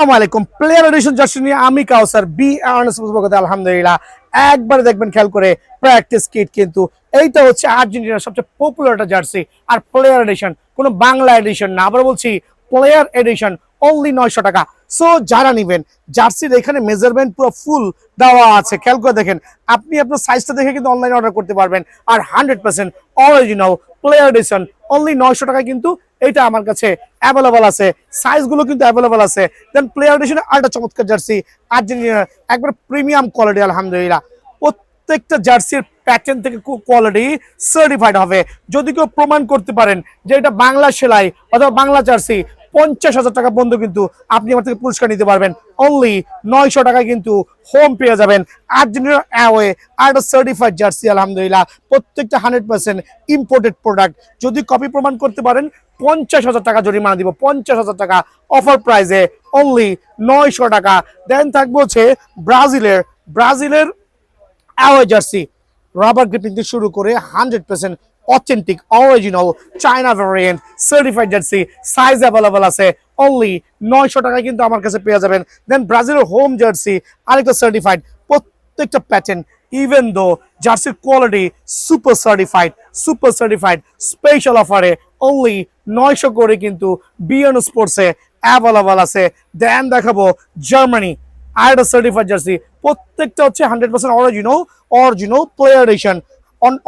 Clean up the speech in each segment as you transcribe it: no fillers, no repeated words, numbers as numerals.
আসসালামাইকুম player addition jersey নিয়ে আমি কাউসার বি আলহামদুলিল্লাহ একবার দেখবেন খেয়াল করে প্র্যাকটিস কিট কিন্তু এইটা হচ্ছে আর্জেন্টিনার সবচেয়ে পপুলার একটা জার্সি আর প্লেয়ার এডিশন কোনো বাংলা এডিশন না আবার বলছি প্লেয়ার এডিশন অনলি 900 টাকা সো যারা নেবেন জার্সির এখানে মেজারমেন্ট পুরো ফুল দেওয়া আছে খেয়াল করে দেখেন আপনি আপনার সাইজটা দেখে কিন্তু অনলাইনে অর্ডার করতে পারবেন আর 100% অরিজিনাল প্লেয়ার এডিশন অনলি 900 টাকায় কিন্তু এটা আমার কাছে অ্যাভেলেবল আছে সাইজগুলো কিন্তু অ্যাভেলেবল আছে দেন প্লেয়ার এডিশনে আরেকটা চমৎকার জার্সি আর্জেন্টিনা একবার প্রিমিয়াম কোয়ালিটি আলহামদুলিল্লাহ প্রত্যেকটা জার্সির প্যাটার্ন থেকে কোয়ালিটি সার্টিফাইড হবে যদি কেউ প্রমাণ করতে পারেন যে এটা বাংলা সেলাই অথবা বাংলা জার্সি 50,000 টাকা পর্যন্ত কিন্তু আপনি আমার থেকে পুরস্কার নিতে পারবেন অনলি 900 টাকায় কিন্তু হোম পেয়ে যাবেন আর্জেন্টিনা অ্যাওয়ে আর সার্টিফাইড জার্সি আলহামদুলিল্লাহ প্রত্যেকটা 100% ইম্পোর্টেড প্রোডাক্ট যদি কপি প্রমাণ করতে পারেন 50,000 টাকা জরিমানা দিব 50,000 টাকা অফার প্রাইসে অনলি 900 টাকা দেন থাকবে হচ্ছে ব্রাজিলের অ্যাওয়ে জার্সি রাবার গ্রিপিং থেকে শুরু করে 100% authentic original China variant certified jersey size available আছে অনলি 900 টাকায় কিন্তু আমার কাছে পেয়ে যাবেন দেন ব্রাজিলের হোম জার্সি আরেকটা সার্টিফাইড প্রত্যেকটা প্যাটার্ন ইভেন দো জার্সির কোয়ালিটি সুপার সার্টিফাইড স্পেশাল অফারে অনলি 900 করে কিন্তু বিএন স্পোর্টসে অ্যাভেলেবল আছে দেন দেখাবো জার্মানি আরেকটা সার্টিফাইড জার্সি প্রত্যেকটা হচ্ছে 100% original player addition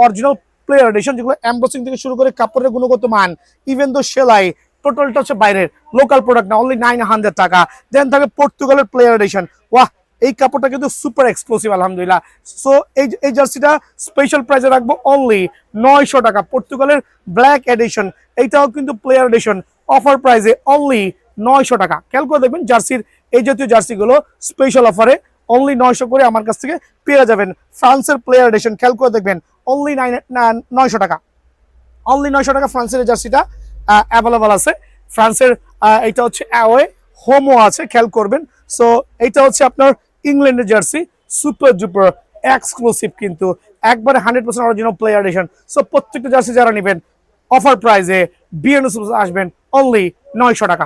original player addition যেগুলো এমবসিং থেকে শুরু করে কাপড়ের গুণগত মান ইভেন দো সেলাই টোটালটা হচ্ছে বাইরের লোকাল প্রোডাক্ট না অনলি 900 টাকা দেন থাকে পর্তুগালের প্লেয়ার এডিশন ওয়াহ এই কাপড়টা কিন্তু সুপার এক্সক্লুসিভ আলহামদুলিল্লাহ সো এই জার্সিটা স্পেশাল প্রাইসে রাখবো অনলি 900 টাকা পর্তুগালের ব্ল্যাক এডিশন এইটাও কিন্তু প্লেয়ার এডিশন অফার প্রাইসে অনলি 900 টাকা খেয়াল করে দেখবেন জার্সির এই জাতীয় জার্সিগুলো স্পেশাল অফারে অনলি 900 করে আমার কাছ থেকে পেয়ে যাবেন ফ্রান্সের প্লেয়ার এডিশন খেয়াল করে দেখবেন অনলি 900 টাকা অনলি 900 টাকা ফ্রান্সের জার্সিটা অ্যাভেলেবল আছে ফ্রান্সের এটা হচ্ছে অ্যাওয়ে হোমও আছে খেয়াল করবেন সো এইটা হচ্ছে আপনার ইংল্যান্ডের জার্সি সুপার ডুপার এক্সক্লুসিভ কিন্তু একবারে 100% অরিজিনাল প্লেয়ার এডিশন সো প্রত্যেকটা জার্সি যারা নেবেন অফার প্রাইসে বিএনএস আসবেন অনলি 900 টাকা